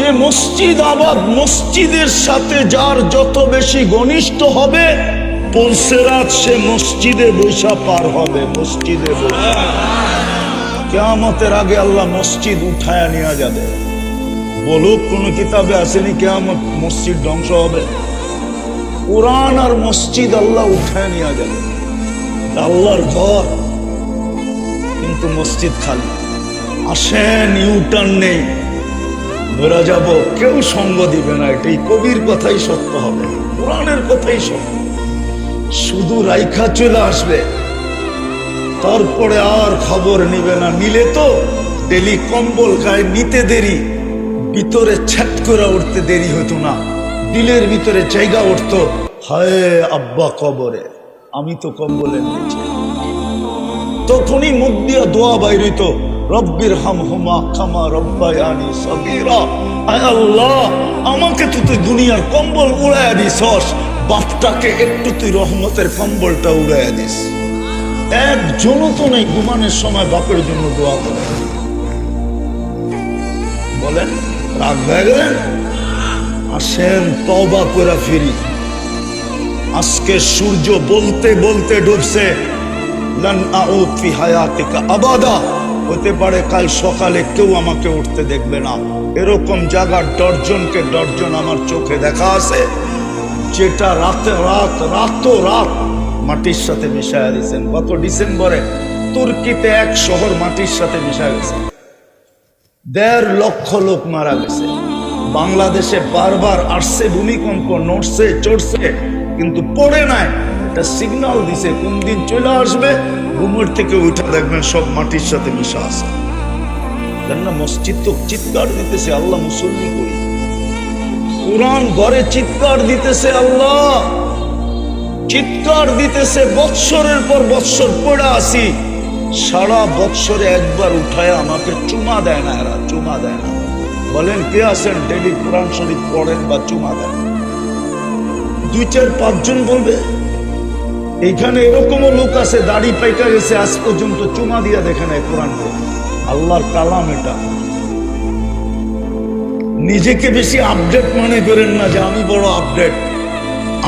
যে মসজিদ আবাদ, মসজিদের সাথে যার যত বেশি ঘনিষ্ঠ হবে পুলসেরাত সে মসজিদে বৈশা পার হবে। মসজিদে বৈশা কিয়ামতের আগে আল্লাহ মসজিদ উঠায় নিয়ে যাবে। বলুক কোন কিতাবে আসেনি কিয়ামত মসজিদ ধ্বংস হবে? কোরআন আর মসজিদ আল্লাহ উঠায় নিয়ে যাবে। আল্লাহর ঘর, কিন্তু মসজিদ খালি। আসেন, ইউটার্ন নেই, ধরা যাব, কেউ সঙ্গ দিবে না। এটাই কবির কথাই সত্য হবে, কোরআনের কথাই সত্য। শুধু রাইখা চলে আসবে, তারপরে আর খবর নিবে না। নিলে তো ডেলি কম্বল গায়ে নিতে দেরি, ভিতরে ছ্যাট করে উঠতে দেরি হতো না, দিলের ভিতরে জায়গা উঠতো। হায় আব্বা কবরে, আমি তো কম্বলের নিচে। তখনই মুখ দিয়া দোয়া বাইরিত, রব্বির হামহুমা কামা রব্বায়ানি সগীরা। আয় আল্লাহ, আমাকে তো তুই দুনিয়ার কম্বল উড়াইয়া দিছস, বাপটাকে একটু তুই রহমতের কম্বলটা উড়াইয়া দিস। একজনও তো নেই ঘুমানোর সময় বাপের জন্য দোয়া করে। বলেন রাগ হয়ে গেলেন? আসেন তওবা করে ফিরি। আজকে সূর্য বলতে বলতে ডুবছে, লান আউদ ফি হায়াতিকা আবাদা। হতে পারে কাল সকালে কেউ আমাকে উঠতে দেখবে না। এরকম জায়গার ডর্জনকে ডর্জন আমার চোখে দেখা আছে, যেটা রাতে রাত মাটির সাথে মিশাইয়া দিয়েছেন। গত ডিসেম্বরে তুর্কিতে এক শহর মাটির সাথে মিশা গেছে, ১.৫ লক্ষ লোক মারা গেছে। বাংলাদেশে বারবার আসছে ভূমিকম্প, নড়ছে চড়ছে, কিন্তু পড়ে নাই। এটা সিগন্যাল দিছে কোন দিন চলে আসবে। ঘুমের থেকে উঠে দেখবেন সব মাটির সাথে মিশা আছে। না মসজিদ তো চিৎকার দিতেছে, আল্লাহ মুসল্লি করি। কোরআন ঘরে চিৎকার দিতেছে, আল্লাহ চিৎকার দিতেছে। বৎসরের পর বৎসর পড়ে আসি, সারা বৎসরে একবার উঠায় আমাকে চুমা দেয় না। এরা চুমা দেয় না। বলেন কে আছেন ডেলি কোরআন শরীফ পড়েন বা চুমা দেন? 2-4-5 জন বলবে। এইখানে এরকমও লোক আছে দাড়ি পাইকা গেছে, আজ পর্যন্ত চুমা দিয়া দেখে নাই কোরআন। আল্লাহর কালাম এটা। নিজেকে বেশি আপডেট মনে করেন না যে আমি বড় আপডেট।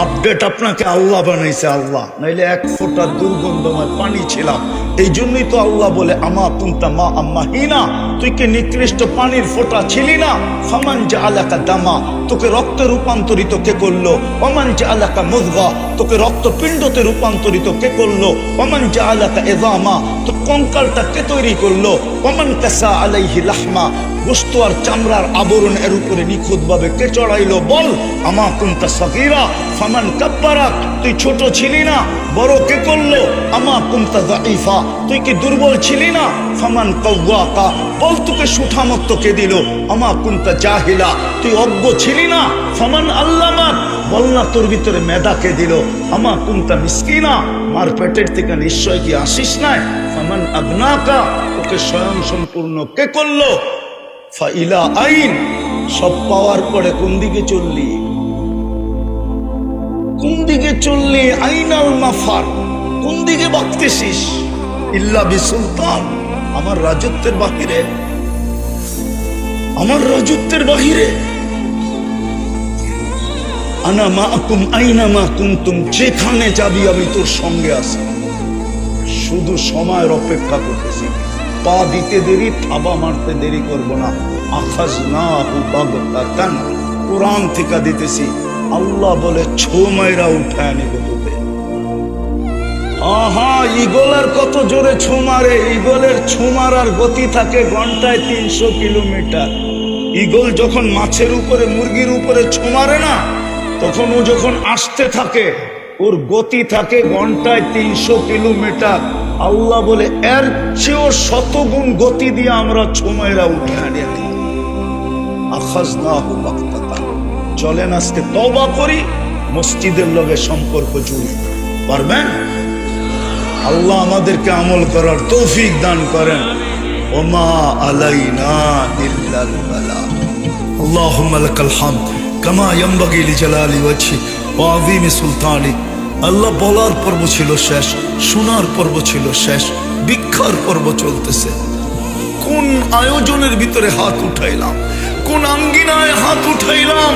আপডেট আপনাকে আল্লাহ বানাইছে, আল্লাহ। নাইলে এক ফোঁটা দুর্গন্ধময় পানি ছিলাম। এই জন্যই তো আল্লাহ বলে, আমা কুনতা মা আম্মাহিনা, তুই কি নিকৃষ্ট পানির ফোঁটা ছিলি না? ফামান জাআলাকা দামা, তোকে রক্তে রূপান্তরিত কে করলো? ওমান জাআলাকা মুযগা, তোকে রক্তপিণ্ডতে রূপান্তরিত কে করলো? ওমান জাআলাকা ইযামা, তো কঙ্কালটা কে তৈরি করলো? ওমান কাসা আলাইহি লাহমা, গোশত আর চামড়ার আবরণ এর উপরে নিখুঁত ভাবে কে চড়াইলো? বল আমা কুনতা সগীরা ফামান কাব্বারাক, তুই ছোট ছিলি না, বড় কে করলো? আমা কুনতা যায়ীফা, তুই কি দুর্বল ছিলি না? ফামান কাওয়াকা, বল তোকে সুঠামত্ব কে দিল? আমা কুনতা জাহিলা, তুই অজ্ঞ ছিলি না? ফামান আল্লামাক, বল না তোর ভিতরে মেধা কে দিল? আমা কুনতা মিসকিনা, মার পেটের থেকে নিশ্চয় কি আসিস নাই? ফামান আগনাকা, তোকে স্বয়ং সম্পূর্ণ কে করলো? ফাইলা আইন, সব পাওয়ার পরে কোন দিকে চললি? কোন দিকে চললি? আইনাল মাফার, কোন দিকে ভাগতেছিস? ইল্লা বিসুলতান, আমার রাজত্বের বাহিরে, আমার রাজত্বের বাহিরে। আনা মাআকুম আইনা মা কুনতুম, যেখানে যাবি আমি তোর সঙ্গে আছি। শুধু সময়ের অপেক্ষা করতেছি। পা দিতে দেরি, থাবা মারতে দেরি করব না। আখাযনাহু বাগতাতান, কোরআন থেকে দিতেছি। আল্লাহ বলে ছো মাইরা উঠায় নিব তোকে। আহা, ঈগলের কত জোরে ছো মারে। ঈগলের ছো মারার গতি থাকে ঘন্টায় 300 কিলোমিটার। ঈগল যখন মাছের উপরে, মুরগির উপরে ছো মারে না, তখন ও যখন আসতে থাকে ওর গতি থাকে ঘন্টায় 300 কিলোমিটার। আল্লাহ বলে এর চেয়েও 100 গুণ গতি দিয়ে আমরা ছো মাইরা উঠে আনি। আখাযনাহু বাগতাতান। চলেন আজকে তওবা করি, মসজিদের লগে সম্পর্ক জুড়ি। পারবেন? আল্লাহ আমাদেরকে আমল করার তৌফিক দান করেন। ওমা আলাইনা ইল্লাল বালাগ। আল্লাহুম্মা লাকাল হামদ কামা ইয়ানবাগি লিজালালি ওয়াজহি ওয়া আযীমি সুলতানি। আল্লাহ বলার পর্ব ছিল শেষ, শোনার পর্ব ছিল শেষ, ভিক্ষার পর্ব চলতেছে। কোন আয়োজনের ভিতরে হাত উঠাইলাম, কোন আঙ্গিনায় উঠাইলাম,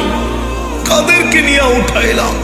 কাদেরকে নিয়ে উঠাইলাম?